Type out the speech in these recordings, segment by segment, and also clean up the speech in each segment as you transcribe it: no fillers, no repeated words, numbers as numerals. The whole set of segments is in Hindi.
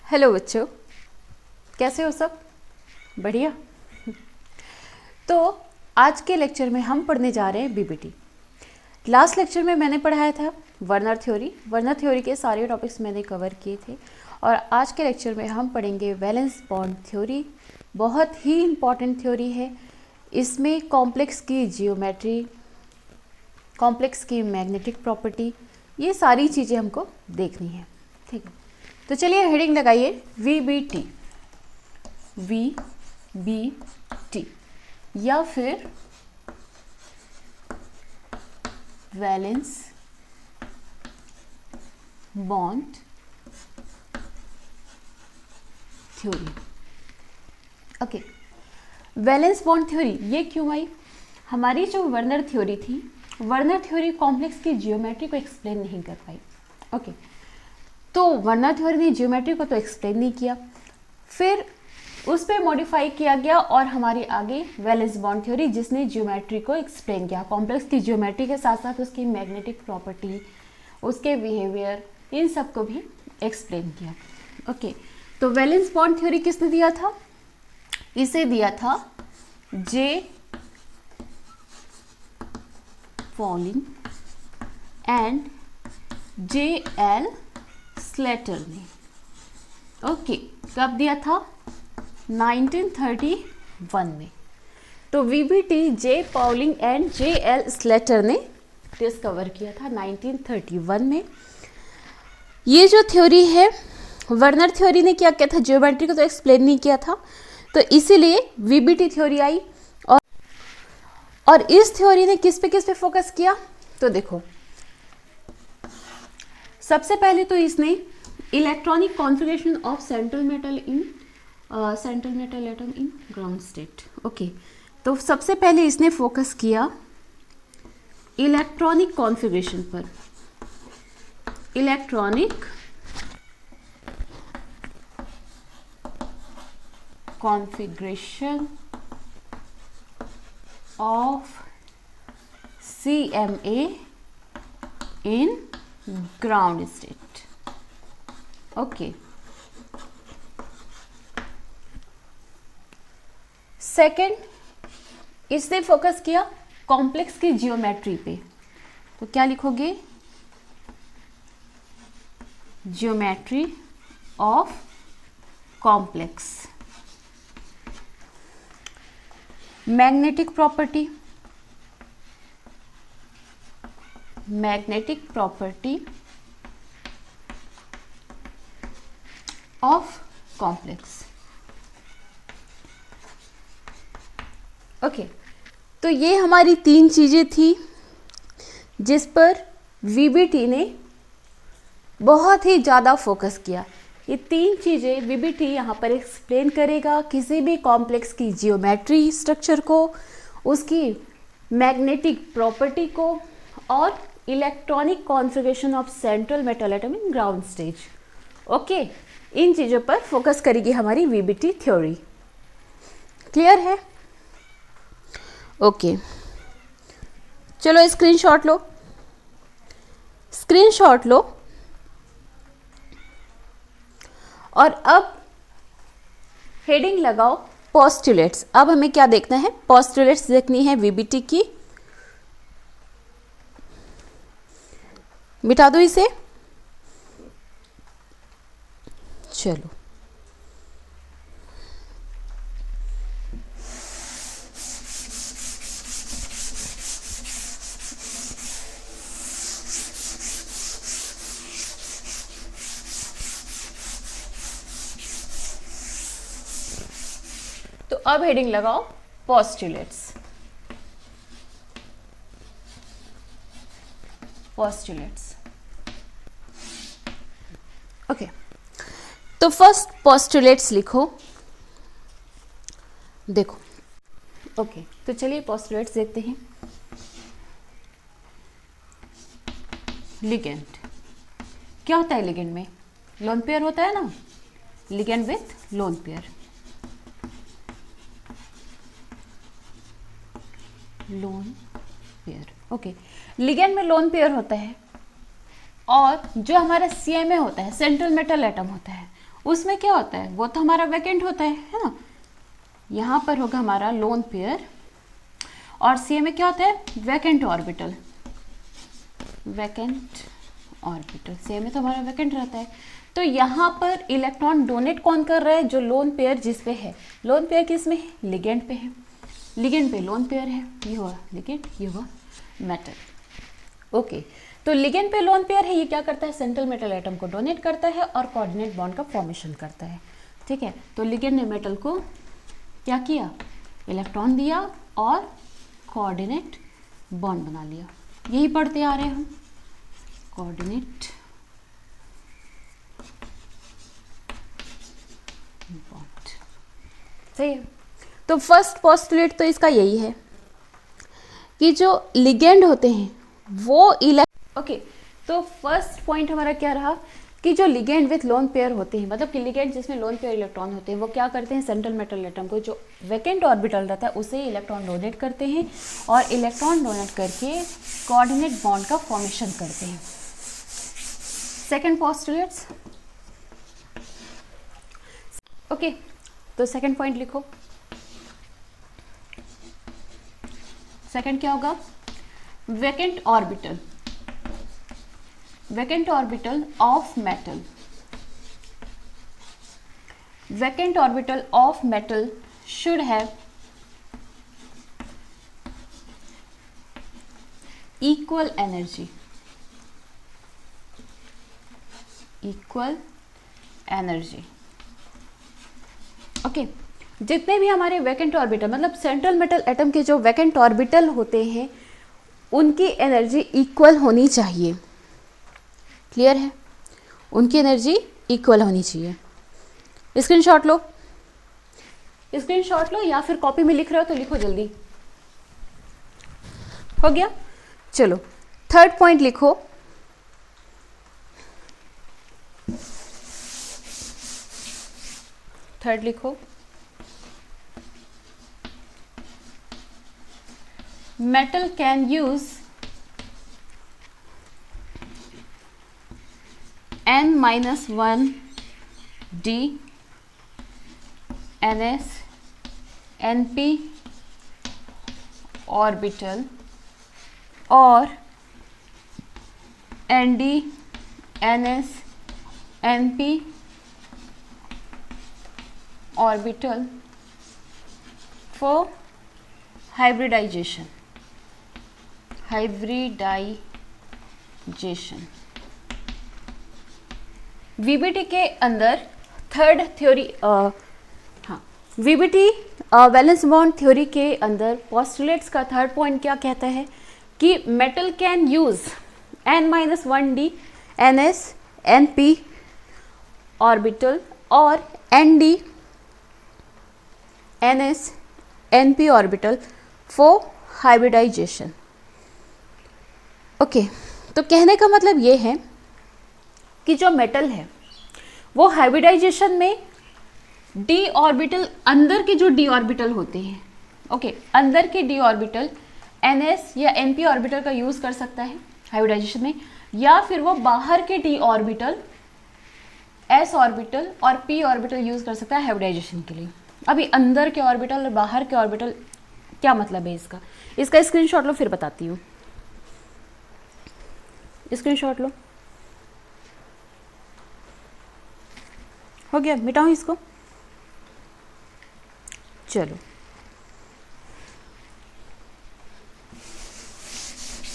हेलो बच्चों, कैसे हो सब? बढ़िया। तो आज के लेक्चर में हम पढ़ने जा रहे हैं बीबीटी। लास्ट लेक्चर में मैंने पढ़ाया था वर्नर थ्योरी के सारे टॉपिक्स मैंने कवर किए थे और आज के लेक्चर में हम पढ़ेंगे वैलेंस बॉन्ड थ्योरी। बहुत ही इम्पॉर्टेंट थ्योरी है। इसमें कॉम्प्लेक्स की जियोमेट्री, कॉम्प्लेक्स की मैग्नेटिक प्रॉपर्टी, ये सारी चीज़ें हमको देखनी है। ठीक है, तो चलिए हेडिंग लगाइए VBT, VBT या फिर valence bond theory. Okay, valence bond theory ये क्यों आई? हमारी जो वर्नर थ्योरी थी, वर्नर थ्योरी कॉम्प्लेक्स की जियोमेट्री को एक्सप्लेन नहीं कर पाई। ओके, तो वर्नर थ्योरी ने जियोमेट्री को तो एक्सप्लेन नहीं किया, फिर उस पर मॉडिफाई किया गया और हमारी आगे वैलेंस बॉन्ड थ्योरी जिसने जियोमेट्री को एक्सप्लेन किया, कॉम्प्लेक्स की जियोमेट्री के साथ साथ उसकी मैग्नेटिक प्रॉपर्टी, उसके बिहेवियर, इन सब को भी एक्सप्लेन किया। ओके, तो वैलेंस बॉन्ड थ्योरी किसने दिया था? इसे दिया था जे पॉलिंग एंड JL स्लेटर ने। ओके, कब दिया था? 1931 में। तो VBT J polling and JL Slater ने डिस्कवर किया था 1931 में। ये जो थ्योरी है, वर्नर थ्योरी ने क्या किया था? ज्योमेट्री को तो एक्सप्लेन नहीं किया था, तो इसीलिए VBT थ्योरी आई। और इस थ्योरी ने किस पे फोकस किया? तो देखो, सबसे पहले तो इसने electronic configuration of central metal atom in ground state. Okay, तो सबसे पहले इसने फोकस किया इलेक्ट्रॉनिक कॉन्फ़िगरेशन पर, electronic configuration of CMA in ground state. Okay, second इसने फोकस किया कॉम्प्लेक्स की जियोमेट्री पे। तो क्या लिखोगे? Geometry of complex. Magnetic property, magnetic property of complex. Okay, तो ये हमारी तीन चीजें थी जिस पर VBT ने बहुत ही ज़्यादा फोकस किया। ये तीन चीज़ें VBT यहाँ पर एक्सप्लेन करेगा, किसी भी कॉम्प्लेक्स की जियोमेट्री स्ट्रक्चर को, उसकी मैग्नेटिक प्रॉपर्टी को और electronic configuration of central metal atom in ground stage. Okay, इन चीज़ों पर फोकस करेगी हमारी VBT थ्योरी। क्लियर है? ओके, चलो स्क्रीनशॉट लो, स्क्रीनशॉट लो। और अब हेडिंग लगाओ पोस्टुलेट्स। अब हमें क्या देखना है? पोस्टुलेट्स देखनी है VBT की। मिटा दो इसे। चलो, तो अब हेडिंग लगाओ पोस्टुलेट्स। पोस्टुलेट्स। ओके, तो फर्स्ट पोस्टुलेट्स लिखो। देखो, ओके, तो चलिए पोस्टुलेट्स देखते हैं। लिगेंड क्या होता है? लिगेंड में लोन पेयर होता है ना, ligand with lone pair. Lone pair. Okay, ligand में लोन पेयर होता है और जो हमारा CMA होता है, सेंट्रल मेटल एटम होता है, उसमें क्या होता है, वो तो हमारा वैकेंट होता है ना। यहाँ पर होगा हमारा लोन पेयर, और सी में क्या होता है, वैकेंट ऑर्बिटल। वैकेंट ऑर्बिटल सी में तो हमारा वैकेंट रहता है। तो यहाँ पर इलेक्ट्रॉन डोनेट कौन कर रहा है, जो लोन पेयर जिस पे है। लोन पेयर किस में है, लिगेंड पे है। लिगेंड पे लोन पेयर है, ये हुआ लिगेंड, ये हुआ मेटल। ओके, तो लिगेंड पे लोन पेयर है, ये क्या करता है, सेंट्रल मेटल एटम को डोनेट करता है और कोऑर्डिनेट बॉन्ड का फॉर्मेशन करता है। ठीक है, तो लिगेंड ने मेटल को क्या किया, इलेक्ट्रॉन दिया और कोऑर्डिनेट बॉन्ड बना लिया। यही पढ़ते आ रहे हैं हम, कोऑर्डिनेट बॉन्ड। सही है। तो फर्स्ट पोस्टुलेट तो इसका यही है कि जो लिगेंड होते हैं वो ओके, तो फर्स्ट पॉइंट हमारा क्या रहा कि जो लिगेंड विथ लोन पेयर होते हैं, मतलब कि लिगेंड जिसमें लोन पेयर इलेक्ट्रॉन होते हैं, वो क्या करते हैं, सेंट्रल मेटल एटम को जो वैकेंट ऑर्बिटल रहता है उसे इलेक्ट्रॉन डोनेट करते हैं और इलेक्ट्रॉन डोनेट करके कोऑर्डिनेट बॉन्ड का फॉर्मेशन करते हैं। Second postulates. ओके, तो सेकंड पॉइंट लिखो। सेकंड क्या होगा, vacant orbital. Vacant orbital of metal. Vacant orbital of metal should have equal energy. Equal energy. Okay, जितने भी हमारे वैकेंट ऑर्बिटल, मतलब सेंट्रल मेटल एटम के जो वैकेंट ऑर्बिटल होते हैं उनकी एनर्जी इक्वल होनी चाहिए। क्लियर है, उनकी एनर्जी इक्वल होनी चाहिए। स्क्रीनशॉट लो, स्क्रीनशॉट लो, या फिर कॉपी में लिख रहे हो तो लिखो जल्दी। हो गया, चलो थर्ड पॉइंट लिखो। थर्ड लिखो, metal can use n-1 d ns np orbital और nd ns np orbital for hybridization. VBT के अंदर थर्ड थ्योरी, हाँ वीबीटी वैलेंस बॉन्ड थ्योरी के अंदर पोस्टुलेट्स का थर्ड पॉइंट क्या कहता है कि metal can use n-1 d ns np orbital और nd ns np orbital for hybridisation. Okay, तो कहने का मतलब ये है कि जो मेटल है वो हाइब्रिडाइजेशन में डी ऑर्बिटल, अंदर के जो डी ऑर्बिटल होते हैं, ओके, अंदर के डी ऑर्बिटल ns या np ऑर्बिटल का यूज कर सकता है हाइब्रिडाइजेशन में, या फिर वो बाहर के डी ऑर्बिटल s ऑर्बिटल और p ऑर्बिटल यूज कर सकता है हाइब्रिडाइजेशन के लिए। अभी अंदर के ऑर्बिटल और बाहर के ऑर्बिटल क्या मतलब है इसका, इसका स्क्रीनशॉट लो फिर बताती हूँ। स्क्रीनशॉट लो, हो गया, मिटाऊं इसको। चलो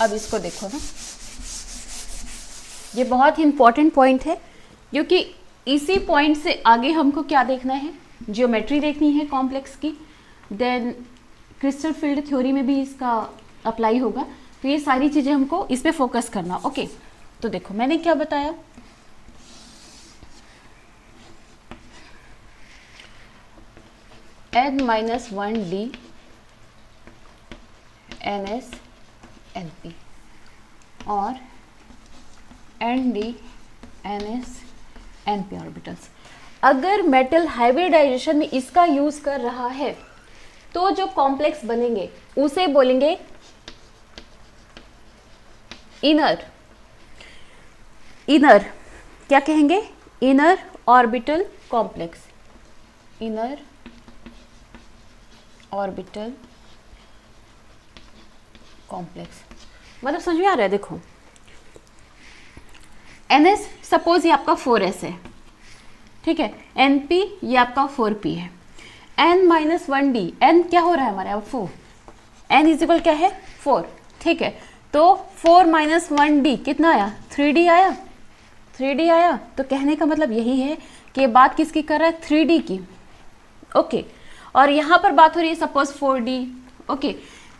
अब इसको देखो ना, ये बहुत ही इंपॉर्टेंट पॉइंट है क्योंकि इसी पॉइंट से आगे हमको क्या देखना है, जियोमेट्री देखनी है कॉम्प्लेक्स की, देन क्रिस्टल फील्ड थ्योरी में भी इसका अप्लाई होगा। तो ये सारी चीज़ें हमको इस पे फोकस करना। ओके, तो देखो मैंने क्या बताया, n-1 d ns np और nd ns np ऑर्बिटल्स। अगर मेटल हाइब्रिडाइजेशन में इसका यूज कर रहा है तो जो कॉम्प्लेक्स बनेंगे उसे बोलेंगे इनर क्या कहेंगे, inner orbital complex, inner orbital complex. मतलब समझ में आ रहा है? देखो NS सपोज ये आपका 4s है, ठीक है, NP ये आपका 4p है, N-1d, N क्या हो रहा है हमारे यहाँ 4, N इजिकल क्या है 4, ठीक है, तो 4 - 1d कितना आया 3d आया, 3d आया। तो कहने का मतलब यही है कि ये बात किसकी कर रहा है 3d की, ओके। और यहाँ पर बात हो रही है सपोज 4d, ओके।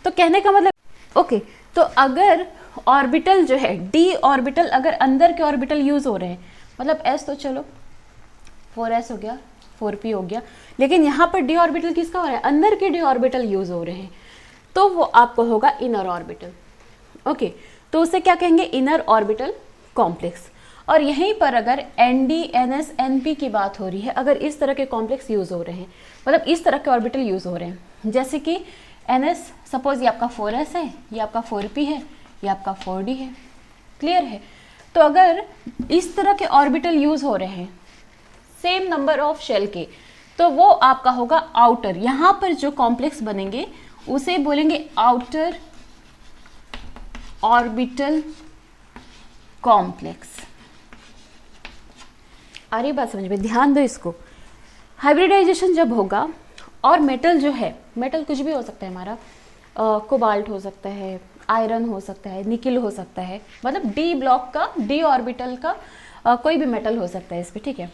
तो कहने का मतलब ओके, तो अगर ऑर्बिटल जो है d ऑर्बिटल अगर अंदर के ऑर्बिटल यूज हो रहे हैं, मतलब s तो चलो 4s हो गया 4p हो गया, लेकिन यहाँ पर d ऑर्बिटल किसका हो रहा है, अंदर के d ऑर्बिटल यूज हो रहे हैं, तो वो आपको होगा इनर ऑर्बिटल, ओके। तो उसे क्या कहेंगे इनर ऑर्बिटल कॉम्प्लेक्स। और यहीं पर अगर ND NS NP की बात हो रही है, अगर इस तरह के कॉम्प्लेक्स यूज हो रहे हैं, मतलब इस तरह के ऑर्बिटल यूज हो रहे हैं, जैसे कि NS सपोज ये आपका 4s है, ये आपका 4p है, ये आपका 4d है, क्लियर है। तो अगर इस तरह के ऑर्बिटल यूज हो रहे हैं सेम नंबर ऑफ शेल के, तो वो आपका होगा आउटर, यहाँ पर जो कॉम्प्लेक्स बनेंगे उसे बोलेंगे आउटर ऑर्बिटल कॉम्प्लेक्स। आ रही बात समझ में, ध्यान दो इसको। हाइब्रिडाइजेशन जब होगा और मेटल जो है, मेटल कुछ भी हो सकता है हमारा, कोबाल्ट हो सकता है, आयरन हो सकता है, निकिल हो सकता है, मतलब डी ब्लॉक का, डी ऑर्बिटल का कोई भी मेटल हो सकता है इस पे, ठीक है।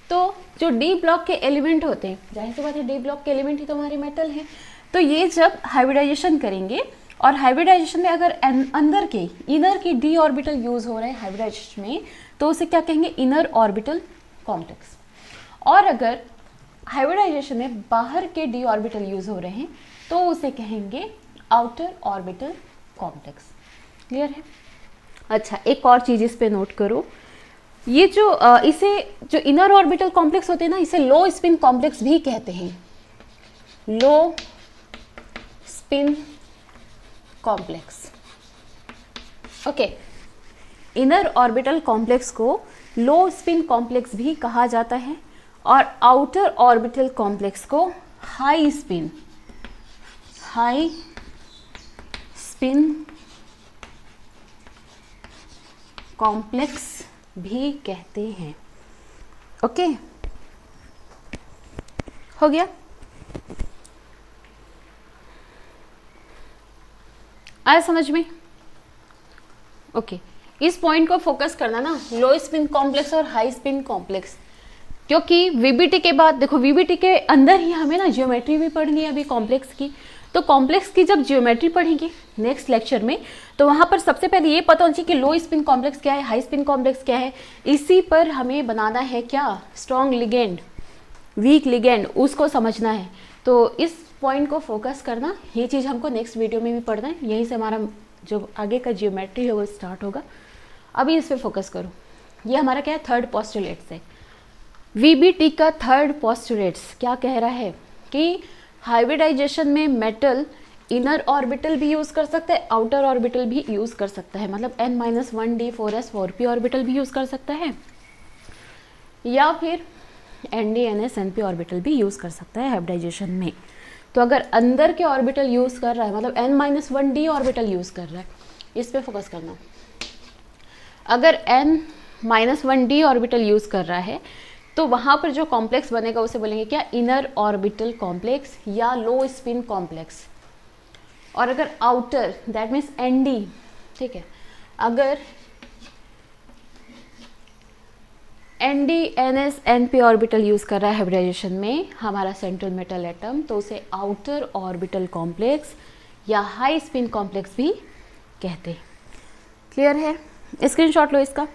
तो जो डी ब्लॉक के एलिमेंट होते हैं, जाहिर सी बात है डी ब्लॉक के एलिमेंट ही तो हमारे मेटल है, तो ये जब हाइब्रिडाइजेशन करेंगे और हाइब्रिडाइजेशन में अगर अंदर के इनर के डी ऑर्बिटल यूज हो रहे हैं हाइब्रिडाइजेशन में, तो उसे क्या कहेंगे इनर ऑर्बिटल कॉम्प्लेक्स। और अगर हाइब्रिडाइजेशन में बाहर के डी ऑर्बिटल यूज हो रहे हैं तो उसे कहेंगे आउटर ऑर्बिटल कॉम्प्लेक्स, क्लियर है। अच्छा, एक और चीज इस पे नोट करो, ये जो इसे जो इनर ऑर्बिटल कॉम्प्लेक्स होते हैं ना, इसे लो स्पिन कॉम्प्लेक्स भी कहते हैं, लो spin complex, okay. Inner orbital complex को लो स्पिन कॉम्प्लेक्स भी कहा जाता है और आउटर ऑर्बिटल कॉम्प्लेक्स को हाई स्पिन कॉम्प्लेक्स भी कहते हैं, ओके। हो गया, आया समझ में, ओके। इस पॉइंट को फोकस करना ना, लो स्पिन कॉम्प्लेक्स और हाई स्पिन कॉम्प्लेक्स, क्योंकि वीबीटी के बाद देखो, वीबीटी के अंदर ही हमें ना ज्योमेट्री भी पढ़नी है अभी कॉम्प्लेक्स की, तो कॉम्प्लेक्स की जब ज्योमेट्री पढ़ेंगे नेक्स्ट लेक्चर में, तो वहां पर सबसे पहले ये पता होना चाहिए कि लो स्पिन कॉम्प्लेक्स क्या है, हाई स्पिन कॉम्प्लेक्स क्या है, इसी पर हमें बनाना है क्या, स्ट्रॉन्ग लिगेंड, वीक लिगेंड, उसको समझना है। तो इस पॉइंट को फोकस करना, ये चीज़ हमको नेक्स्ट वीडियो में भी पढ़ना है, यहीं से हमारा जो आगे का जियोमेट्री है वो स्टार्ट होगा। अभी इस पर फोकस करो, ये हमारा क्या है थर्ड पोस्टुलेट्स है। वीबीटी का थर्ड पोस्टुलेट्स क्या कह रहा है कि हाइब्रिडाइजेशन में मेटल इनर ऑर्बिटल भी यूज कर सकता है, आउटर ऑर्बिटल भी यूज कर सकता है, मतलब N-1d 4s 4p ऑर्बिटल भी यूज कर सकता है, या फिर ND NS NP ऑर्बिटल भी यूज कर सकता है हाइब्रिडाइजेशन में। तो अगर अंदर के ऑर्बिटल यूज कर रहा है, मतलब N-1d ऑर्बिटल यूज कर रहा है, इस पे फोकस करना। अगर N-1d ऑर्बिटल यूज कर रहा है तो वहां पर जो कॉम्प्लेक्स बनेगा उसे बोलेंगे क्या, इनर ऑर्बिटल कॉम्प्लेक्स या लो स्पिन कॉम्प्लेक्स। और अगर आउटर, दैट मीन्स ND, ठीक है, अगर ND NS NP orbital use कर रहा है हाइब्रिडाइजेशन में हमारा सेंट्रल मेटल एटम, तो उसे आउटर ऑर्बिटल कॉम्प्लेक्स या हाई स्पिन कॉम्प्लेक्स भी कहते हैं, क्लियर है। स्क्रीनशॉट लो इसका।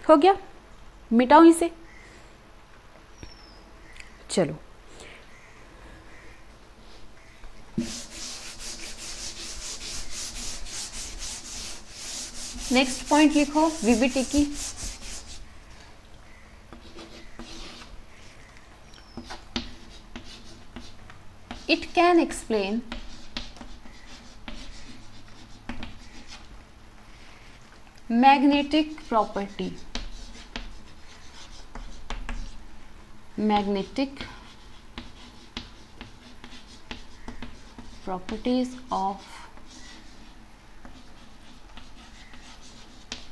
हो गया, मिटाओ इसे, चलो। नेक्स्ट पॉइंट लिखो वीबीटी की, it can explain magnetic property, magnetic properties of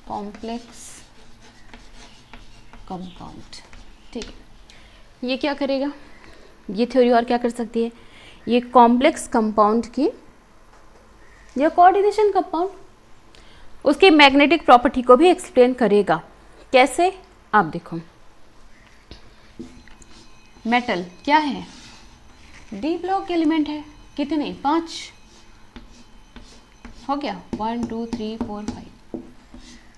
complex compound. ठीक है, ये क्या करेगा, ये थ्योरी और क्या कर सकती है, ये कॉम्प्लेक्स कंपाउंड की या कोऑर्डिनेशन कंपाउंड उसके मैग्नेटिक प्रॉपर्टी को भी एक्सप्लेन करेगा। कैसे, आप देखो, मेटल क्या है, डी ब्लॉक एलिमेंट है, कितने, 5 हो गया, 1 2 3 4 5,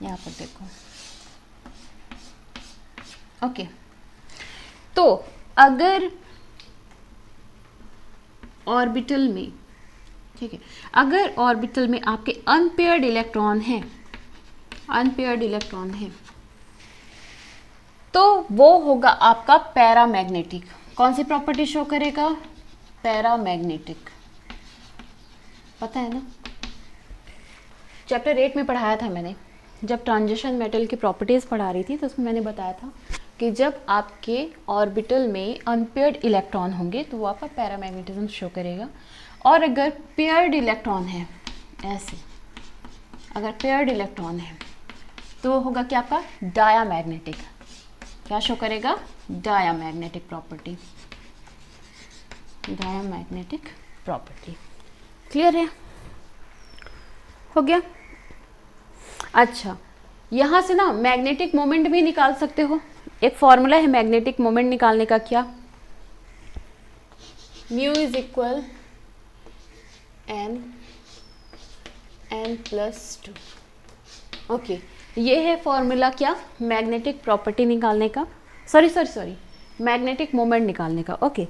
यहाँ पर देखो। ओके, तो अगर ऑर्बिटल में, ठीक है, अगर ऑर्बिटल में आपके अनपेयर्ड इलेक्ट्रॉन है, अनपेयर्ड इलेक्ट्रॉन है, तो वो होगा आपका पैरामैग्नेटिक। कौन सी प्रॉपर्टी शो करेगा, पैरामैग्नेटिक, पता है ना, चैप्टर 8 में पढ़ाया था मैंने, जब ट्रांजिशन मेटल की प्रॉपर्टीज पढ़ा रही थी तो उसमें मैंने बताया था कि जब आपके ऑर्बिटल में अनपेयर्ड इलेक्ट्रॉन होंगे तो वो आपका पैरामैग्नेटिज्म शो करेगा, और अगर पेयर्ड इलेक्ट्रॉन है, ऐसे अगर पेयर्ड इलेक्ट्रॉन है तो वो होगा क्या, आपका डायामैग्नेटिक। क्या शो करेगा, diamagnetic property, diamagnetic property. Clear है, हो गया। अच्छा, यहाँ से ना मैग्नेटिक मोमेंट भी निकाल सकते हो। एक फॉर्मूला है मैग्नेटिक मोमेंट निकालने का, क्या, mu is equal n+2। Okay, ये है फॉर्मूला क्या, मैग्नेटिक प्रॉपर्टी निकालने का, सॉरी मैग्नेटिक मोमेंट निकालने का। ओके,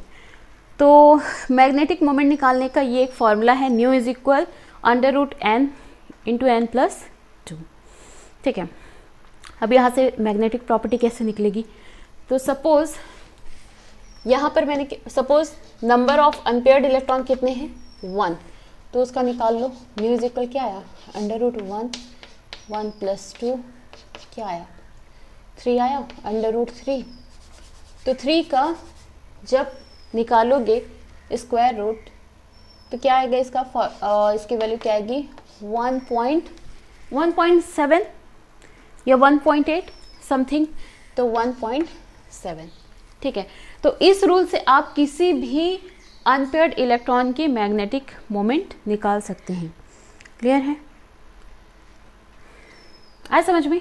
तो मैग्नेटिक मोमेंट निकालने का ये एक फॉर्मूला है, new is equal √n × n+2। ठीक है, अब यहाँ से मैग्नेटिक प्रॉपर्टी कैसे निकलेगी, तो सपोज यहाँ पर मैंने, suppose number of unpaired electron कितने हैं, 1, तो उसका निकाल लो। म्यू इज इक्वल क्या आया, √1 1+2 क्या आया, 3 आया, √3। तो 3 का जब निकालोगे स्क्वायर रूट तो क्या आएगा इसका, इसकी वैल्यू क्या आएगी, 1.7 या 1.8 समथिंग, तो 1.7। ठीक है, तो इस रूल से आप किसी भी अनपेयर्ड इलेक्ट्रॉन की मैग्नेटिक मोमेंट निकाल सकते हैं। क्लियर है, आए समझ में।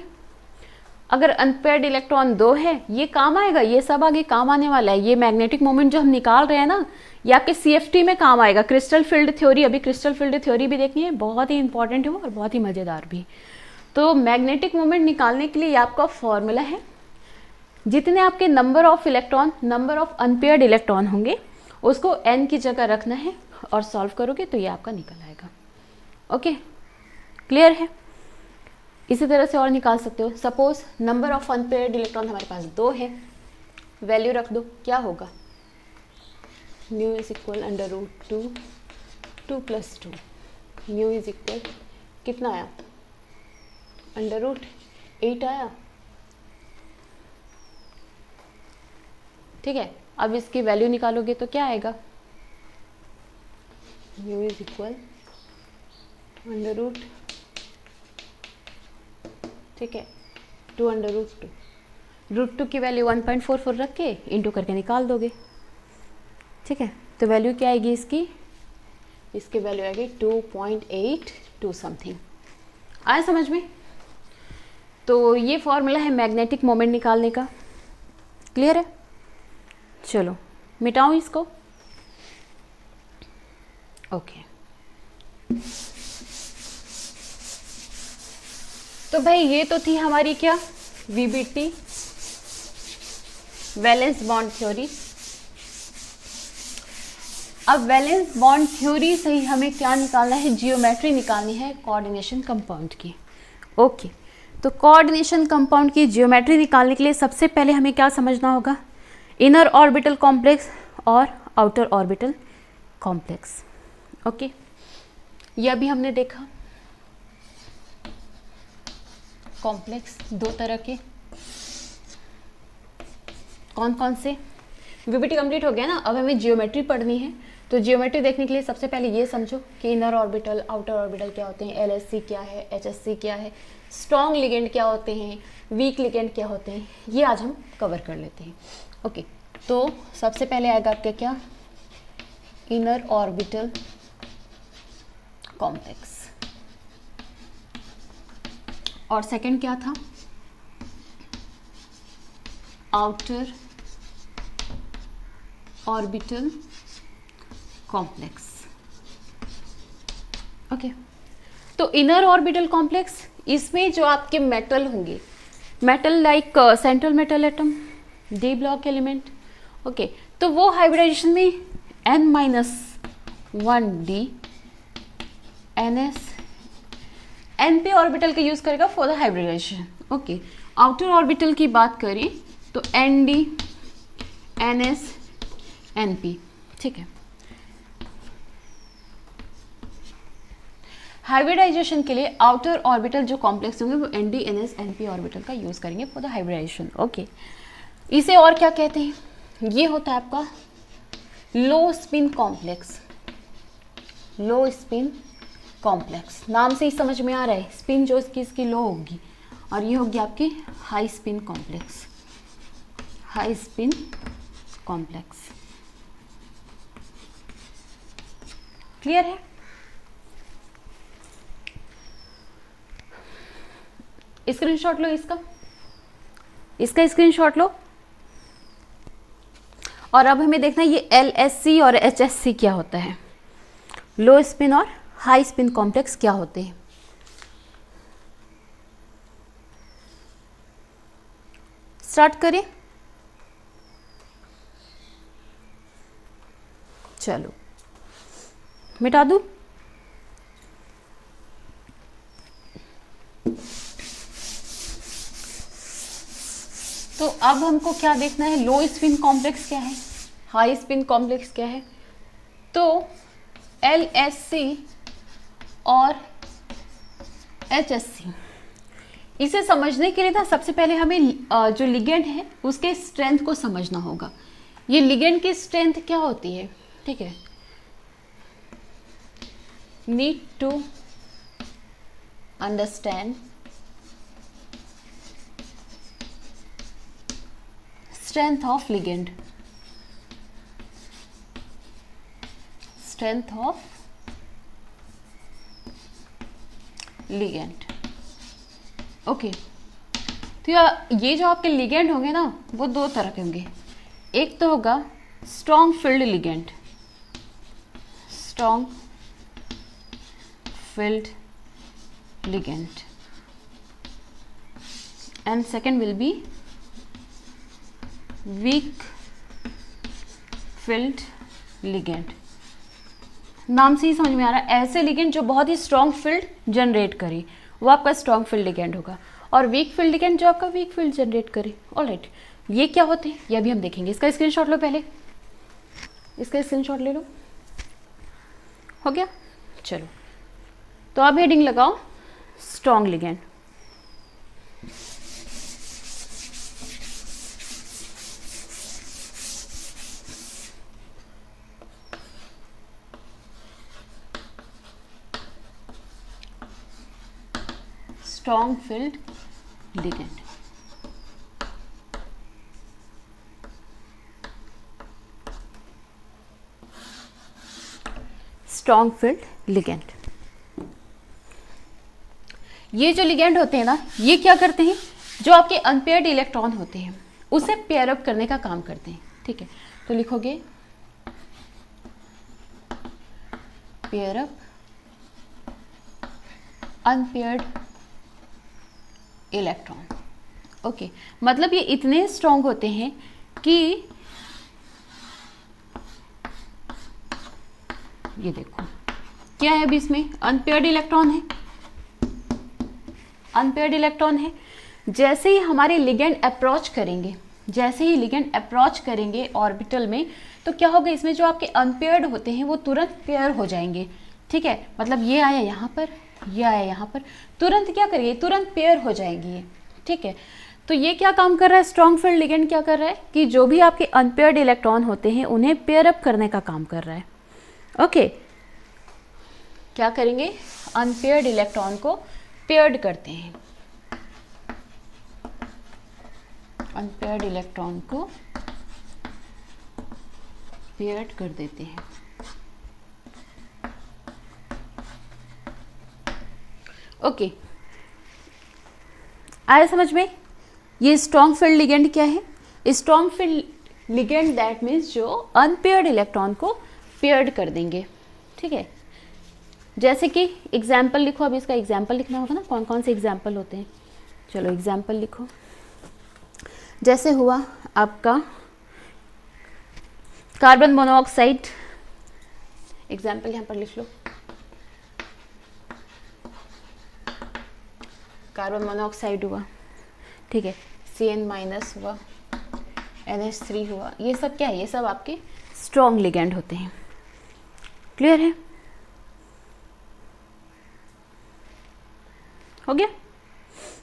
अगर अनपेयर्ड इलेक्ट्रॉन 2 है, ये काम आएगा, ये सब आगे काम आने वाला है। ये मैग्नेटिक मोमेंट जो हम निकाल रहे हैं ना, ये आपके CFT में काम आएगा। क्रिस्टल फील्ड थ्योरी, अभी क्रिस्टल फील्ड थ्योरी भी देखनी है, बहुत ही इंपॉर्टेंट है और बहुत ही मज़ेदार भी। तो मैग्नेटिक मोमेंट निकालने के लिए ये आपका फॉर्मूला है, जितने आपके number of electron, number of unpaired electron होंगे उसको n की जगह रखना है और सॉल्व करोगे तो ये आपका निकल आएगा। ओके, क्लियर है। इसी तरह से और निकाल सकते हो। Suppose number of unpaired electron हमारे पास 2 है, वैल्यू रख दो, क्या होगा, mu is equal √2 2+2, mu is equal कितना आया, √8 आया। ठीक है, अब इसकी वैल्यू निकालोगे तो क्या आएगा, म्यू इज इक्वल √, ठीक है, 2 √2 की वैल्यू 1.44 रख के इंटू करके निकाल दोगे। ठीक है, तो वैल्यू क्या आएगी इसकी, इसकी वैल्यू आएगी 2.82 समथिंग। आया समझ में। तो ये फॉर्मूला है मैग्नेटिक मोमेंट निकालने का। क्लियर है, चलो मिटाऊं इसको। ओके, तो भाई ये तो थी हमारी क्या, VBT, वैलेंस बॉन्ड थ्योरी। अब वैलेंस बॉन्ड थ्योरी से ही हमें क्या निकालना है, जियोमेट्री निकालनी है कोऑर्डिनेशन कंपाउंड की। ओके, तो कोऑर्डिनेशन कंपाउंड की जियोमेट्री निकालने के लिए सबसे पहले हमें क्या समझना होगा, इनर ऑर्बिटल कॉम्प्लेक्स और आउटर ऑर्बिटल कॉम्प्लेक्स। ओके, यह भी हमने देखा। कॉम्प्लेक्स, दो तरह के, कौन कौन से? वीबीटी कंप्लीट हो गया ना, अब हमें जियोमेट्री पढ़नी है। तो जियोमेट्री देखने के लिए सबसे पहले ये समझो कि इनर ऑर्बिटल, आउटर ऑर्बिटल क्या होते हैं, एलएससी क्या है, एचएससी क्या है, स्ट्रॉन्ग लिगेंड क्या होते हैं, वीक लिगेंड क्या होते हैं, ये आज हम कवर कर लेते हैं। ओके, तो सबसे पहले आएगा आपका क्या, इनर ऑर्बिटल कॉम्प्लेक्स, और सेकंड क्या था, आउटर ऑर्बिटल कॉम्प्लेक्स। ओके, तो इनर ऑर्बिटल कॉम्प्लेक्स, इसमें जो आपके मेटल होंगे, metal like central metal atom, D block element, okay, तो वो हाइब्रिडाइजेशन में n-1d ns np ऑर्बिटल का यूज करेगा for the hybridisation. Okay, outer orbital की बात करें तो nd ns np, ठीक है। हाइब्रिडाइजेशन के लिए आउटर ऑर्बिटल जो कॉम्प्लेक्स होंगे वो nd ns np ऑर्बिटल का यूज करेंगे फॉर द हाइब्रिडाइजेशन। ओके, इसे और क्या कहते हैं, ये होता है आपका लो स्पिन कॉम्प्लेक्स, लो स्पिन कॉम्प्लेक्स, नाम से ही समझ में आ रहा है, स्पिन जो इसकी लो होगी, और ये होगी आपकी high spin complex, high spin complex. Clear है? स्क्रीनशॉट लो इसका स्क्रीनशॉट लो। और अब हमें देखना है ये LSC और HSC क्या होता है, लो स्पिन और हाई स्पिन कॉम्प्लेक्स क्या होते हैं। स्टार्ट करें, चलो मिटा दूं। तो अब हमको क्या देखना है, लो स्पिन कॉम्प्लेक्स क्या है, हाई स्पिन कॉम्प्लेक्स क्या है। तो LSC और HSC, इसे समझने के लिए ना सबसे पहले हमें जो लिगेंड है उसके स्ट्रेंथ को समझना होगा। ये लिगेंड की स्ट्रेंथ क्या होती है, ठीक है, need to understand strength of ligand, strength of ligand। Okay, तो ये जो आपके लिगेंड होंगे ना वो दो तरह के होंगे, एक तो होगा strong field ligand, strong field ligand, and second will be weak field ligand. नाम से ही समझ में आ रहा है, ऐसे लिगेंड जो बहुत ही स्ट्रॉन्ग फील्ड जनरेट करे वो आपका स्ट्रॉन्ग फील्ड लिगेंड होगा, और वीक फील्ड लिगेंड जो आपका वीक फील्ड जनरेट करे। ऑलराइट, ये क्या होते हैं ये अभी हम देखेंगे। इसका स्क्रीनशॉट लो, पहले इसका स्क्रीनशॉट ले लो। हो गया, चलो तो अब हेडिंग लगाओ strong ligand. Strong field ligand, strong field ligand. ये जो लिगेंड होते हैं ना, ये क्या करते हैं, जो आपके अनपेयर्ड इलेक्ट्रॉन होते हैं उसे पेयर अप करने का काम करते हैं। ठीक है, तो लिखोगे pair up unpaired electron. Okay, मतलब ये इतने स्ट्रॉन्ग होते हैं कि ये देखो क्या है अभी इसमें अनपेयर्ड इलेक्ट्रॉन है, अनपेयर्ड इलेक्ट्रॉन है। जैसे ही हमारे लिगेंड अप्रोच करेंगे, जैसे ही लिगेंड अप्रोच करेंगे ऑर्बिटल में, तो क्या होगा, इसमें जो आपके अनपेयर्ड होते हैं वो तुरंत पेयर हो जाएंगे। ठीक है, मतलब ये आया यहाँ पर, ये आया यहाँ पर, तुरंत क्या करेगी, तुरंत पेयर हो जाएंगी ये, ठीक है। तो ये क्या काम कर रहा है, स्ट्रॉन्ग फील्ड लिगेंड क्या कर रहा है कि जो भी आपके अनपेयर्ड इलेक्ट्रॉन होते हैं उन्हें पेयर अप करने का काम कर रहा है। ओके, क्या करेंगे, अनपेयर्ड इलेक्ट्रॉन को पेयर्ड करते हैं, अनपेयर्ड इलेक्ट्रॉन को पेयर्ड कर देते हैं। ओके, आया समझ में। ये स्ट्रॉन्ग फील्ड लिगेंड क्या है, strong field ligand that means जो अनपेयर्ड इलेक्ट्रॉन को पेयर्ड कर देंगे, ठीक है। जैसे कि एग्जाम्पल लिखो, अब इसका एग्जाम्पल लिखना होगा ना, कौन कौन से एग्जाम्पल होते हैं, चलो एग्जाम्पल लिखो। जैसे हुआ आपका कार्बन मोनोऑक्साइड, एग्जाम्पल यहाँ पर लिख लो, कार्बन मोनोऑक्साइड हुआ, ठीक है, Cn- हुआ, NH3 हुआ, ये सब क्या है, ये सब आपके स्ट्रॉन्ग लिगेंड होते हैं। क्लियर है, हो गया,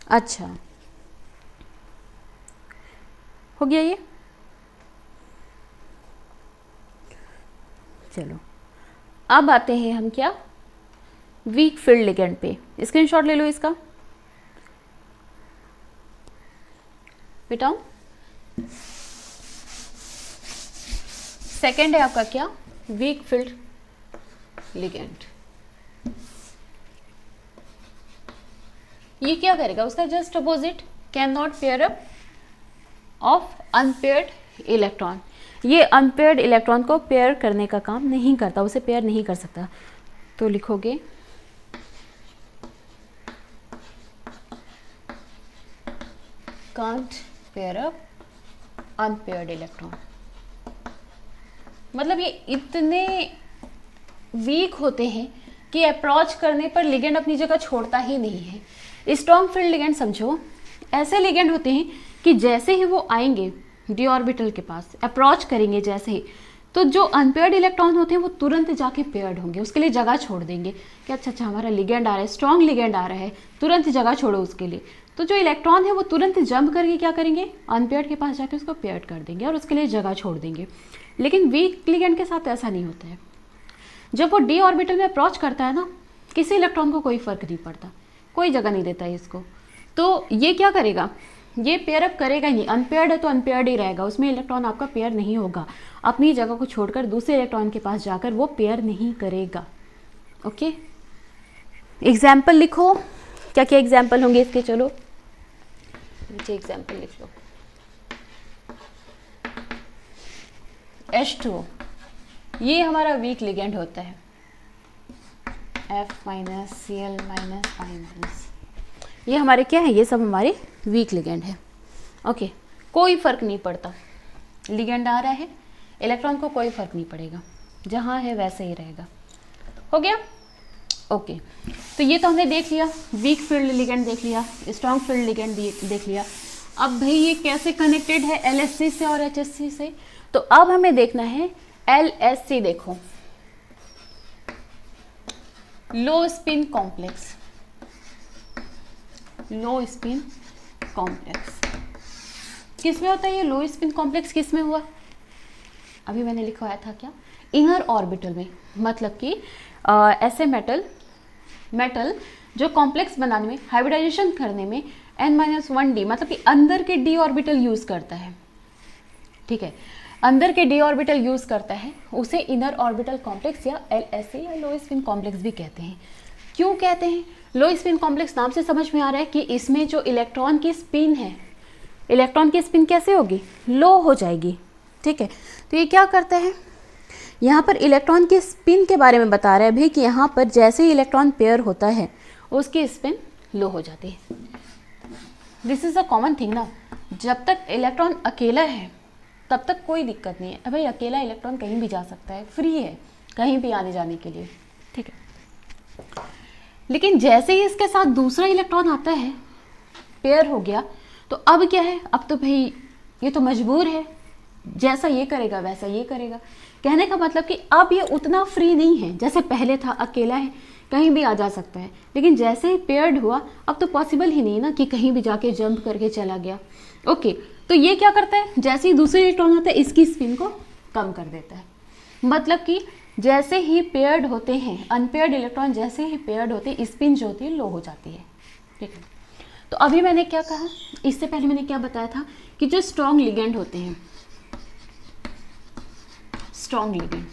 अच्छा हो गया ये। चलो अब आते हैं हम क्या, वीक फील्ड लिगेंड पे। स्क्रीनशॉट ले लो इसका बेटा। सेकंड है आपका क्या, वीक फील्ड लिगेंड। ये क्या करेगा, उसका just opposite, can not pair up of unpaired electron. ये अनपेयर्ड इलेक्ट्रॉन को पेयर करने का काम नहीं करता, उसे पेयर नहीं कर सकता। तो लिखोगे can't pair up unpaired electron. मतलब ये इतने वीक होते हैं कि अप्रोच करने पर लिगेंड अपनी जगह छोड़ता ही नहीं है। स्ट्रॉन्ग फील्ड लिगेंड समझो, ऐसे लिगेंड होते हैं कि जैसे ही वो आएंगे डी ऑर्बिटल के पास, अप्रोच करेंगे जैसे ही, तो जो अनपेयर्ड इलेक्ट्रॉन होते हैं वो तुरंत जाके पेयर्ड होंगे, उसके लिए जगह छोड़ देंगे कि अच्छा अच्छा हमारा लिगेंड आ रहा है, स्ट्रॉन्ग लिगेंड आ रहा है, तुरंत जगह छोड़ो उसके लिए। तो जो इलेक्ट्रॉन है वो तुरंत जंप करके क्या करेंगे, अनपेयर्ड के पास जाके उसको पेयर्ड कर देंगे और उसके लिए जगह छोड़ देंगे। लेकिन वीक लिगेंड के साथ ऐसा नहीं होता है। जब वो डी ऑर्बिटल में अप्रोच करता है ना, किसी इलेक्ट्रॉन को कोई फर्क नहीं पड़ता, कोई जगह नहीं देता है इसको। तो ये क्या करेगा, ये पेयर अप करेगा ही नहीं। अनपेयर्ड है तो अनपेयर्ड ही रहेगा, उसमें इलेक्ट्रॉन आपका पेयर नहीं होगा, अपनी जगह को छोड़कर दूसरे इलेक्ट्रॉन के पास जाकर वो पेयर नहीं करेगा। ओके, एग्जाम्पल लिखो, क्या क्या एग्जाम्पल होंगे इसके, चलो नीचे एग्जाम्पल लिख लो। H2O ये हमारा वीक लिगेंड होता है, F-Cl-I-, ये हमारे क्या है, ये सब हमारे वीक लिगेंड है। ओके, कोई फर्क नहीं पड़ता, लिगेंड आ रहा है, इलेक्ट्रॉन को कोई फर्क नहीं पड़ेगा, जहाँ है वैसे ही रहेगा। हो गया, ओके। तो ये तो हमने देख लिया, वीक फील्ड लिगेंड देख लिया, स्ट्रॉन्ग फील्ड लिगेंड देख लिया। अब भाई ये कैसे कनेक्टेड है LHC से और HHC से, तो अब हमें देखना है LSC। देखो, लो स्पिन कॉम्प्लेक्स, लो स्पिन कॉम्प्लेक्स किस में होता है, ये लो स्पिन कॉम्प्लेक्स किस में हुआ, अभी मैंने लिखवाया था क्या, इनर ऑर्बिटल में। मतलब कि ऐसे मेटल जो कॉम्प्लेक्स बनाने में, हाइब्रिडाइजेशन करने में N-1d मतलब कि अंदर के d ऑर्बिटल यूज करता है, ठीक है, अंदर के d ऑर्बिटल यूज करता है, उसे इनर ऑर्बिटल कॉम्प्लेक्स या LSC या लो स्पिन कॉम्प्लेक्स भी कहते हैं। क्यों कहते हैं, लो स्पिन कॉम्प्लेक्स नाम से समझ में आ रहा है कि इसमें जो इलेक्ट्रॉन की स्पिन है, इलेक्ट्रॉन की स्पिन कैसे होगी, लो हो जाएगी, ठीक है। तो ये क्या करता है, यहाँ पर इलेक्ट्रॉन की स्पिन के बारे में बता रहा है भाई कि यहाँ पर जैसे ही इलेक्ट्रॉन पेयर होता है उसकी स्पिन लो हो जाती है। This is a common thing ना, जब तक इलेक्ट्रॉन अकेला है तब तक कोई दिक्कत नहीं है भाई, अकेला इलेक्ट्रॉन कहीं भी जा सकता है, फ्री है कहीं भी आने जाने के लिए, ठीक है। लेकिन जैसे ही इसके साथ दूसरा इलेक्ट्रॉन आता है, पेयर हो गया, तो अब क्या है, अब तो भाई ये तो मजबूर है, जैसा ये करेगा वैसा ये करेगा। कहने का मतलब कि अब ये उतना फ्री नहीं है जैसे पहले था, अकेला है कहीं भी आ जा सकता है, लेकिन जैसे ही पेयर्ड हुआ अब तो पॉसिबल ही नहीं ना कि कहीं भी जाके जंप करके चला गया। ओके, तो ये क्या करता है, जैसे ही दूसरे इलेक्ट्रॉन होता है इसकी स्पिन को कम कर देता है। मतलब कि जैसे ही पेयर्ड होते हैं, अनपेयर्ड इलेक्ट्रॉन जैसे ही पेयर्ड होते हैं स्पिन जो होती है लो हो जाती है। ठीक है, तो अभी मैंने क्या कहा, इससे पहले मैंने क्या बताया था कि जो स्ट्रॉन्ग लिगेंड होते हैं, स्ट्रॉन्ग लिगेंड,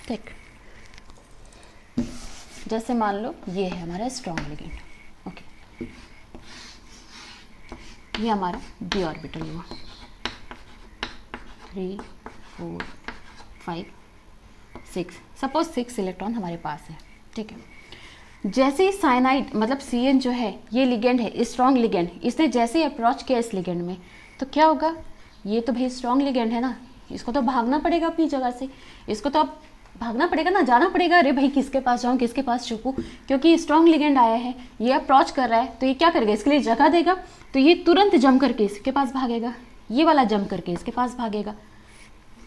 ठीक, जैसे मान लो ये है हमारा स्ट्रॉन्ग लिगेंड। ओके, ये हमारा डी ऑर्बिटल हुआ, 3 4 5 6, सपोज 6 इलेक्ट्रॉन हमारे पास है। ठीक है, जैसे ही साइनाइड मतलब Cn जो है ये लिगेंड है, स्ट्रॉन्ग लिगेंड, इसने जैसे ही अप्रोच किया इस लिगेंड में तो क्या होगा, ये तो भाई स्ट्रॉन्ग लिगेंड है ना, इसको तो भागना पड़ेगा अपनी जगह से, इसको तो अब भागना पड़ेगा ना, जाना पड़ेगा, अरे भाई किसके पास जाऊँ किसके पास छुपूँ, क्योंकि स्ट्रॉन्ग लिगेंड आया है, ये अप्रोच कर रहा है तो ये क्या करेगा, इसके लिए जगह देगा, तो ये तुरंत जम करके इसके पास भागेगा, ये वाला जम करके इसके पास भागेगा।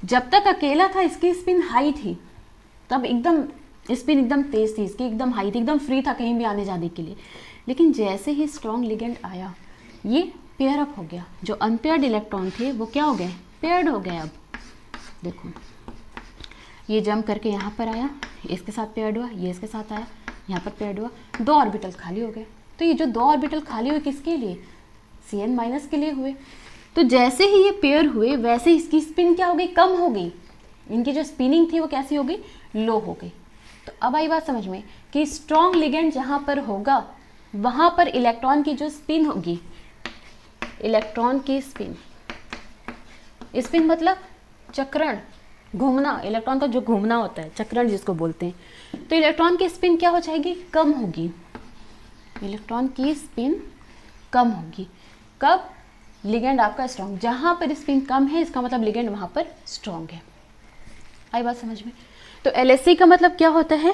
जब तक अकेला था इसकी स्पिन हाई थी, तब एकदम स्पिन एकदम तेज थी इसकी, एकदम हाई थी, एकदम फ्री था कहीं भी आने जाने के लिए, लेकिन जैसे ही स्ट्रॉन्ग लिगेंड आया ये पेयर अप हो गया, जो अनपेयर्ड इलेक्ट्रॉन थे वो क्या हो गए, पेयर्ड हो गए। अब देखो ये जंप करके यहाँ पर आया, इसके साथ पेयर्ड हुआ, ये इसके साथ आया, यहाँ पर पेयर्ड हुआ, 2 ऑर्बिटल खाली हो गए। तो ये जो 2 ऑर्बिटल खाली हुए किसके लिए, Cn माइनस के लिए हुए। तो जैसे ही ये पेयर हुए वैसे इसकी स्पिन क्या हो गई, कम हो गई, इनकी जो स्पिनिंग थी वो कैसी हो गई, लो हो गई। तो अब आई बात समझ में कि स्ट्रॉन्ग लिगेंड जहाँ पर होगा वहाँ पर इलेक्ट्रॉन की जो स्पिन होगी, इलेक्ट्रॉन की स्पिन, स्पिन मतलब चक्रण, घूमना, इलेक्ट्रॉन का जो घूमना होता है चक्रण जिसको बोलते हैं, तो इलेक्ट्रॉन की स्पिन क्या हो जाएगी, कम होगी, इलेक्ट्रॉन की स्पिन कम होगी। कब, लिगेंड आपका स्ट्रॉन्ग, जहाँ पर स्पिन कम है इसका मतलब लिगेंड वहाँ पर स्ट्रॉन्ग है। आई बात समझ में। तो LSC का मतलब क्या होता है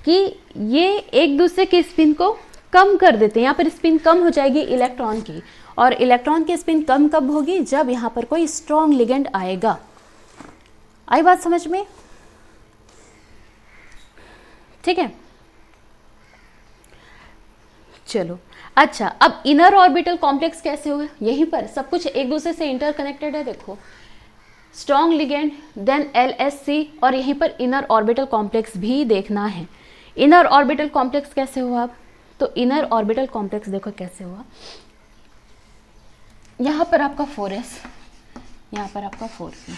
कि ये एक दूसरे के स्पिन को कम कर देते हैं, यहाँ पर स्पिन कम हो जाएगी इलेक्ट्रॉन की, और इलेक्ट्रॉन की स्पिन कम कब होगी, जब यहाँ पर कोई स्ट्रॉन्ग लिगेंड आएगा। आई बात समझ में, ठीक है। चलो अच्छा, अब इनर ऑर्बिटल कॉम्प्लेक्स कैसे होगा, यहीं पर सब कुछ एक दूसरे से इंटरकनेक्टेड है। देखो स्ट्रॉन्ग लिगेंड देन LSC, और यहीं पर इनर ऑर्बिटल कॉम्प्लेक्स भी देखना है। इनर ऑर्बिटल कॉम्प्लेक्स कैसे हुआ, अब तो इनर ऑर्बिटल कॉम्प्लेक्स देखो कैसे हुआ, यहाँ पर आपका 4s, यहाँ पर आपका 4p,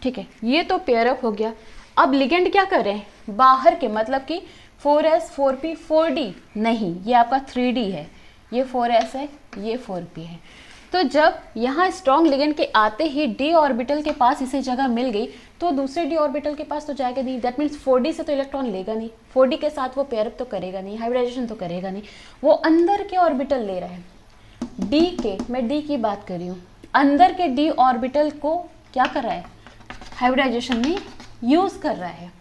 ठीक है, ये तो पेयर अप हो गया। अब लिगेंड क्या कर रहे हैं, बाहर के, मतलब कि 4s 4p 4d नहीं, ये आपका 3d है, ये 4s है, ये 4p है। तो जब यहाँ स्ट्रॉन्ग लिगेंड के आते ही d ऑर्बिटल के पास इसे जगह मिल गई तो दूसरे d ऑर्बिटल के पास तो जाएगा नहीं, दैट मीन्स 4d से तो इलेक्ट्रॉन लेगा नहीं, 4d के साथ वो पेयर अप तो करेगा नहीं, हाइब्रिडाइजेशन तो करेगा नहीं, वो अंदर के ऑर्बिटल ले रहा है, d के, मैं d की बात कर रही हूँ, अंदर के d ऑर्बिटल को क्या कर रहा है, हाइब्रिडाइजेशन में यूज कर रहा है।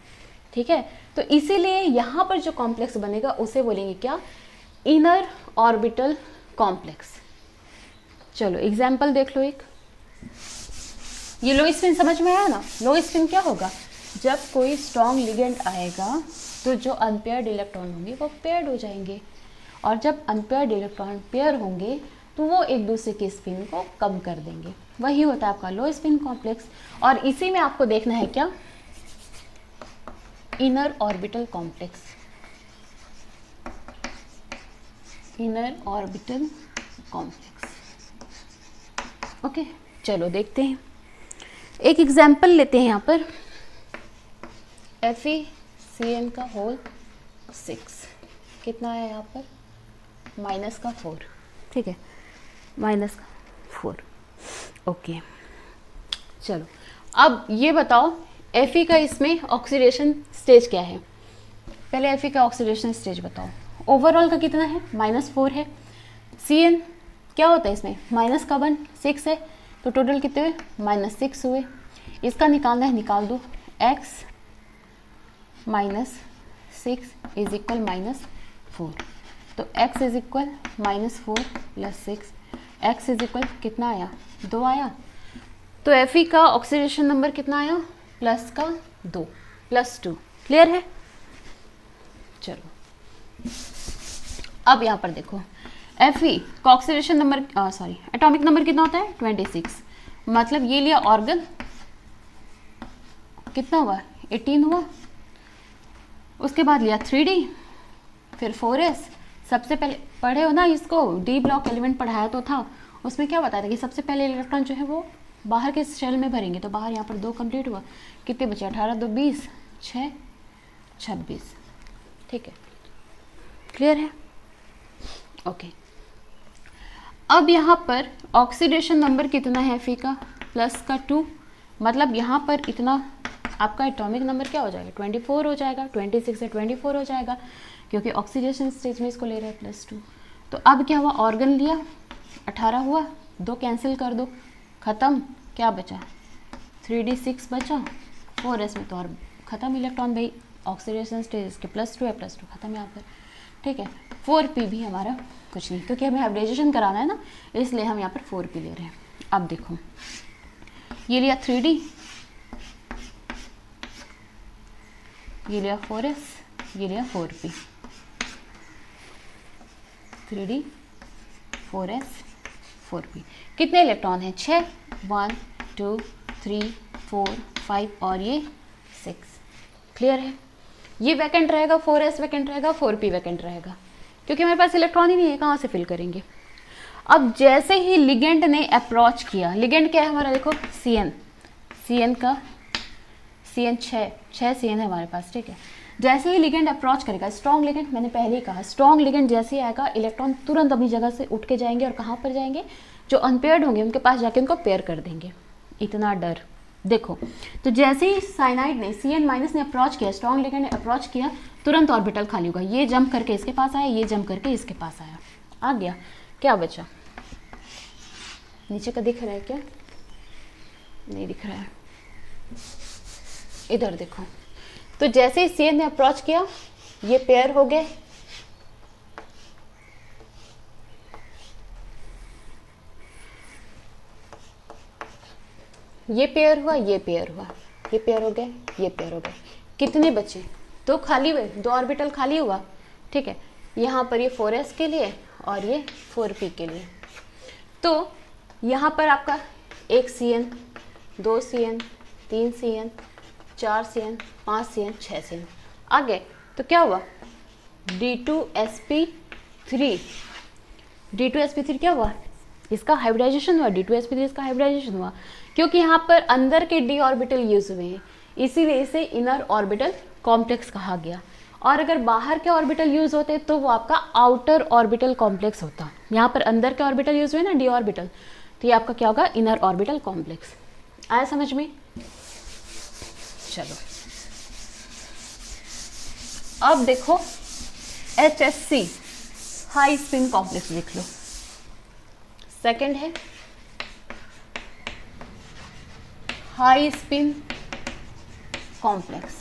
ठीक है, तो इसीलिए यहाँ पर जो कॉम्प्लेक्स बनेगा उसे बोलेंगे क्या, इनर ऑर्बिटल कॉम्प्लेक्स। चलो एग्जाम्पल देख लो एक, ये लो स्पिन समझ में आया ना, लो स्पिन क्या होगा, जब कोई स्ट्रॉन्ग लिगेंड आएगा तो जो अनपेयर्ड इलेक्ट्रॉन होंगे वो पेयर्ड हो जाएंगे, और जब अनपेयर्ड इलेक्ट्रॉन पेयर होंगे तो वो एक दूसरे की स्पिन को कम कर देंगे, वही होता है आपका लो स्पिन कॉम्प्लेक्स। और इसी में आपको देखना है क्या, inner orbital complex, inner orbital complex. Okay चलो देखते हैं, एक एग्जाम्पल लेते हैं यहाँ पर, FeCN का होल 6, कितना है यहाँ पर, -4, ठीक है, -4। ओके चलो अब ये बताओ Fe का इसमें ऑक्सीडेशन स्टेज क्या है, पहले Fe का ऑक्सीडेशन स्टेज बताओ। ओवरऑल का कितना है, -4 है, Cn क्या होता है इसमें, माइनस का 1 6 है, तो टोटल कितने हुए, -6 हुए। इसका निकालना है, निकाल दो, x -6 इज इक्वल -4, तो x is equal -4 + 6, x is equal कितना आया, 2 आया, तो Fe का ऑक्सीडेशन नंबर कितना आया, प्लस का 2, +2। क्लियर है? चलो अब यहाँ पर देखो Fe का ऑक्सीडेशन नंबर एटॉमिक नंबर कितना होता है 26, मतलब ये लिया ऑर्गन, कितना हुआ 18 हुआ। उसके बाद लिया 3D, फिर 4s। सबसे पहले पढ़े हो ना इसको, डी ब्लॉक एलिमेंट पढ़ाया तो था, उसमें क्या बताया था कि सबसे पहले इलेक्ट्रॉन जो है वो बाहर के शेल में भरेंगे। तो बाहर यहाँ पर 2 कंप्लीट हुआ, कितने बचे 18 2 20 6 26। ठीक है, क्लियर है? ओके। अब यहाँ पर ऑक्सीडेशन नंबर कितना है Fe का, प्लस का 2, मतलब यहाँ पर इतना आपका एटॉमिक नंबर क्या हो जाएगा 24 हो जाएगा, 26 से 24 हो जाएगा, क्योंकि ऑक्सीडेशन स्टेज में इसको ले रहे हैं +2। तो अब क्या हुआ, ऑर्गन लिया 18 हुआ, 2 कैंसिल कर दो, ख़त्म। क्या बचा 3D 6 बचा, 4s में तो और ख़त्म इलेक्ट्रॉन भाई, ऑक्सीडेशन स्टेज इसके +2 है, +2 ख़त्म यहाँ पर। ठीक है, 4p भी हमारा कुछ नहीं, क्योंकि हमें हाइब्रिडाइजेशन कराना है ना, इसलिए हम यहाँ पर 4p ले रहे हैं। अब देखो ये लिया 3D, ये लिया 4s, ये लिया 4p, 3D 4s 4p। कितने इलेक्ट्रॉन हैं 6, 1 2 3 4 5 और ये 6। क्लियर है? ये वैकेंट रहेगा, 4s वैकेंट रहेगा, 4p वैकेंट रहेगा, क्योंकि हमारे पास इलेक्ट्रॉन ही नहीं है, कहाँ से फिल करेंगे। अब जैसे ही लिगेंड ने अप्रोच किया, लिगेंड क्या है हमारा देखो CN का CN 6 CN है हमारे पास। ठीक है, जैसे ही लिगेंड अप्रोच करेगा, स्ट्रॉन्ग लिगेंड, मैंने पहले ही कहा स्ट्रॉन्ग लिगेंड जैसे ही आएगा, इलेक्ट्रॉन तुरंत अपनी जगह से उठ के जाएंगे और कहाँ पर जाएंगे, जो अनपेयर्ड होंगे उनके पास जाके उनको पेयर कर देंगे। इतना डर देखो। तो जैसे ही साइनाइड ने CN- ने अप्रोच किया, स्ट्रॉन्ग लिगेंड ने अप्रोच किया, तुरंत ऑर्बिटल खाली होगा, ये जंप करके इसके पास आया, ये जंप करके इसके पास आया, आ गया। क्या बचा, नीचे का दिख रहा है क्या, नहीं दिख रहा है, इधर देखो। तो जैसे ही CN ने अप्रोच किया, ये पेयर हो गए, ये पेयर हुआ, ये पेयर हुआ, ये पेयर हो गए, ये पेयर हो गए। कितने बचे, 2 खाली हुए, 2 ऑर्बिटल खाली हुआ। ठीक है, यहाँ पर ये 4s के लिए और ये 4p के लिए। तो यहाँ पर आपका 1 CN 2 CN 3 CN 4 CN 5 CN 6 CN आ गए। तो क्या हुआ D2sp3 क्या हुआ, इसका हाइब्रिडाइजेशन हुआ, D2sp3 इसका हाइब्रिडाइजेशन हुआ, क्योंकि यहाँ पर अंदर के d ऑर्बिटल यूज हुए हैं, इसीलिए इसे इनर ऑर्बिटल कॉम्प्लेक्स कहा गया। और अगर बाहर के ऑर्बिटल यूज होते तो वो आपका आउटर ऑर्बिटल कॉम्प्लेक्स होता। यहाँ पर अंदर के ऑर्बिटल यूज हुए ना d ऑर्बिटल, तो ये आपका क्या होगा इनर ऑर्बिटल कॉम्प्लेक्स। आया समझ में? चलो अब देखो HSC हाई स्पिन कॉम्प्लेक्स लिख लो, सेकंड है हाई स्पिन कॉम्प्लेक्स।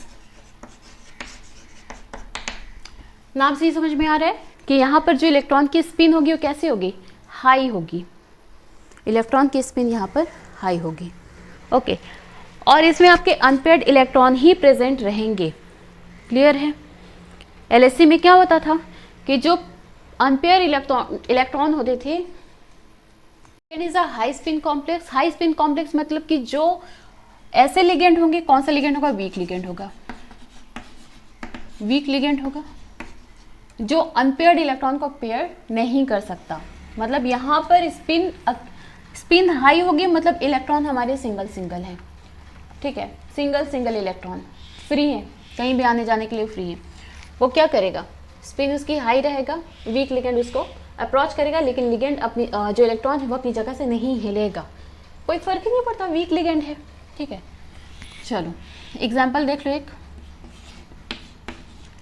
नाम से ही समझ में आ रहा है कि यहाँ पर जो इलेक्ट्रॉन की स्पिन होगी वो कैसे होगी, हाई होगी। इलेक्ट्रॉन की स्पिन यहाँ पर हाई होगी। ओके, और इसमें आपके अनपेयर्ड इलेक्ट्रॉन ही प्रेजेंट रहेंगे। क्लियर है? LHC में क्या होता था कि जो अनपेयर इलेक्ट्रॉन होते थे, is a high spin complex. High spin complex मतलब कि जो ऐसे लिगेंड होंगे, कौन सा लिगेंड होगा, वीक लिगेंड होगा, वीक लिगेंड होगा जो अनपेयर्ड इलेक्ट्रॉन को पेयर नहीं कर सकता। मतलब यहाँ पर स्पिन हाई होगी, मतलब इलेक्ट्रॉन हमारे सिंगल सिंगल है। ठीक है, सिंगल सिंगल इलेक्ट्रॉन फ्री है, कहीं भी आने जाने के लिए फ्री है। वो क्या करेगा, स्पिन उसकी हाई रहेगा, वीक लिगेंड उसको अप्रोच करेगा, लेकिन लिगेंड अपनी जो इलेक्ट्रॉन है वो अपनी जगह से नहीं हिलेगा, कोई फर्क ही नहीं पड़ता, वीक लिगेंड है। ठीक है, चलो एग्जाम्पल देख लो एक।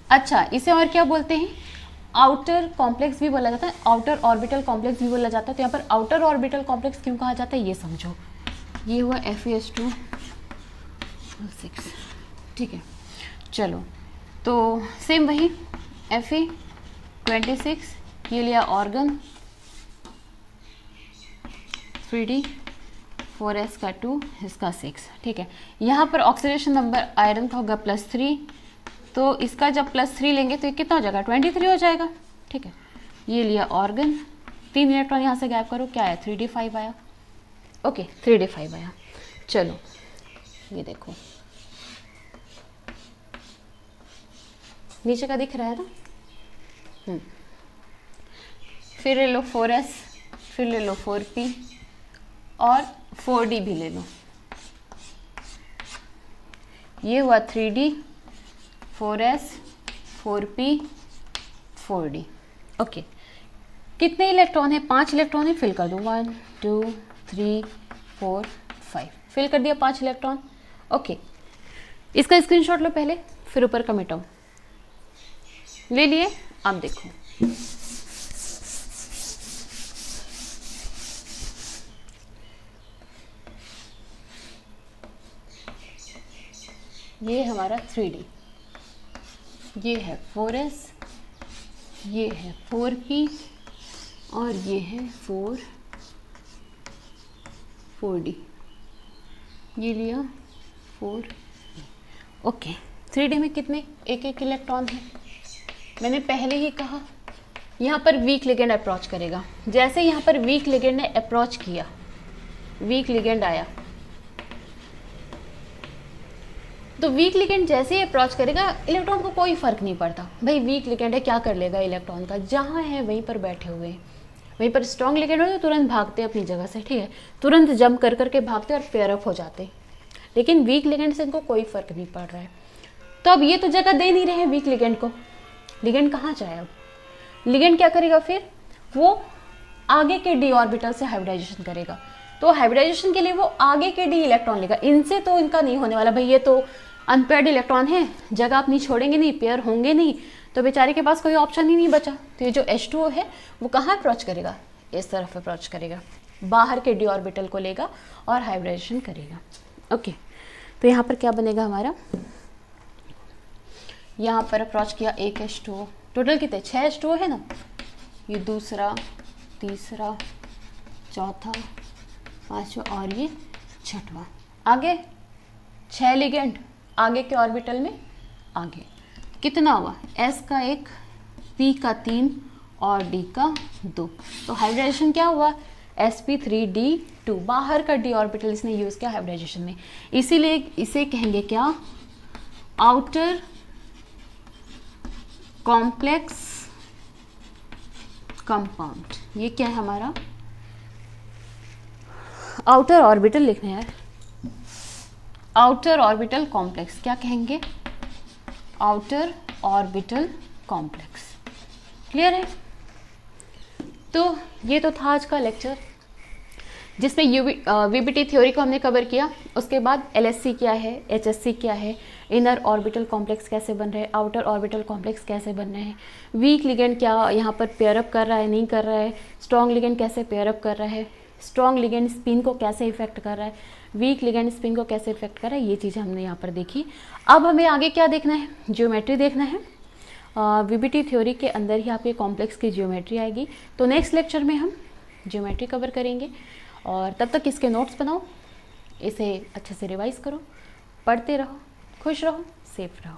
अच्छा, इसे और क्या बोलते हैं, आउटर कॉम्प्लेक्स भी बोला जाता है, आउटर ऑर्बिटल कॉम्प्लेक्स भी बोला जाता है। तो यहाँ पर आउटर ऑर्बिटल कॉम्प्लेक्स क्यों कहा जाता है ये समझो। ये हुआ FeS2 6। ठीक है, चलो तो सेम वही Fe26, ये लिया ऑर्गन 3D 4s का 2, इसका 6, ठीक है। यहाँ पर ऑक्सीडेशन नंबर आयरन का होगा +3, तो इसका जब +3 लेंगे तो ये कितना हो जाएगा, 23 हो जाएगा, ठीक है। ये लिया ऑर्गन, 3 इलेक्ट्रॉन यहाँ से गैप करो, क्या आया, 3d5 आया, ओके 3d5 आया। चलो ये देखो नीचे का दिख रहा है ना। फिर ले लो 4s, फिर ले लो 4p और 4d भी ले लो। ये हुआ 3d, 4s, 4p, 4d, okay. कितने इलेक्ट्रॉन है, 5 इलेक्ट्रॉन है, फिल कर दो, 1 2 3 4 5, फिल कर दिया 5 इलेक्ट्रॉन, ओके। इसका स्क्रीनशॉट लो पहले, फिर ऊपर का मिटाओ, ले लिए। अब देखो ये हमारा 3d, ये है 4s, ये है 4p और ये है 4d, ये लिया 4, ओके। 3d में कितने, एक इलेक्ट्रॉन है। मैंने पहले ही कहा यहाँ पर वीक लिगेंड अप्रोच करेगा। जैसे यहाँ पर वीक लिगेंड ने अप्रोच किया, वीक लिगेंड आया, तो वीक लिगेंड जैसे ही अप्रोच करेगा इलेक्ट्रॉन को कोई फर्क नहीं पड़ता, भाई वीक लिगेंड है, क्या कर लेगा इलेक्ट्रॉन का, जहाँ है वहीं पर बैठे हुए हैं। वहीं पर स्ट्रॉन्ग लिगेंड हो तो तुरंत भागते अपनी जगह से, ठीक है, तुरंत जंप कर करके भागते और पेयर अप हो जाते। लेकिन वीक लिगेंड से इनको कोई फर्क नहीं पड़ रहा है, तो अब ये तो जगह दे नहीं रहे हैं वीक लिगेंड को। लिगेंड कहाँ जाए अब, लिगेंड क्या करेगा, फिर वो आगे के डी ऑर्बिटल से हाइब्रिडाइजेशन करेगा। तो हाइब्रिडाइजेशन के लिए वो आगे के डी इलेक्ट्रॉन लेगा, इनसे तो इनका नहीं होने वाला, भाई ये तो अनपेयर्ड इलेक्ट्रॉन है, जगह आप नहीं छोड़ेंगे, नहीं पेयर होंगे नहीं, तो बेचारे के पास कोई ऑप्शन ही नहीं बचा। तो ये जो H2O है वो कहाँ अप्रोच करेगा, इस तरफ अप्रोच करेगा, बाहर के डी ऑर्बिटल को लेगा और हाइब्रिडाइजेशन करेगा, ओके। तो यहाँ पर क्या बनेगा हमारा, यहाँ पर अप्रोच किया एक H2O, टोटल कितने, 6 H2O है ना, ये दूसरा, तीसरा, चौथा, पांचवा और ये छठवां। आगे 6 लिगेंड आगे के ऑर्बिटल में, आगे कितना हुआ, S का 1, P का 3 और D का 2। तो हाइब्रिडाइजेशन क्या हुआ, sp3d2, बाहर का डी ऑर्बिटल इसने यूज किया हाइब्रिडाइजेशन में, इसीलिए इसे कहेंगे क्या, आउटर कॉम्प्लेक्स कंपाउंड। ये क्या है हमारा, आउटर ऑर्बिटल लिखना है, आउटर ऑर्बिटल कॉम्प्लेक्स, क्या कहेंगे, आउटर ऑर्बिटल कॉम्प्लेक्स। क्लियर है। तो ये तो था आज का लेक्चर, जिसमें वीबीटी थ्योरी को हमने कवर किया। उसके बाद एलएससी क्या है, एचएससी क्या है, इनर ऑर्बिटल कॉम्प्लेक्स कैसे बन रहे हैं, आउटर ऑर्बिटल कॉम्प्लेक्स कैसे बन रहे हैं, वीक लिगेंड क्या यहाँ पर पेयरअप कर रहा है, नहीं कर रहा है, स्ट्रॉन्ग लिगेंड कैसे पेयरअप कर रहा है, स्ट्रॉन्ग लिगेंड स्पिन को कैसे इफेक्ट कर रहा है, वीक लिगेंड स्पिन को कैसे इफेक्ट कर रहा है, ये चीज़ें हमने यहाँ पर देखी। अब हमें आगे क्या देखना है, ज्योमेट्री देखना है। वीबीटी थ्योरी के अंदर ही आपके कॉम्प्लेक्स की ज्योमेट्री आएगी। तो नेक्स्ट लेक्चर में हम ज्योमेट्री कवर करेंगे, और तब तक इसके नोट्स बनाओ, इसे अच्छे से रिवाइज करो, पढ़ते रहो, खुश रहो, सेफ रहो।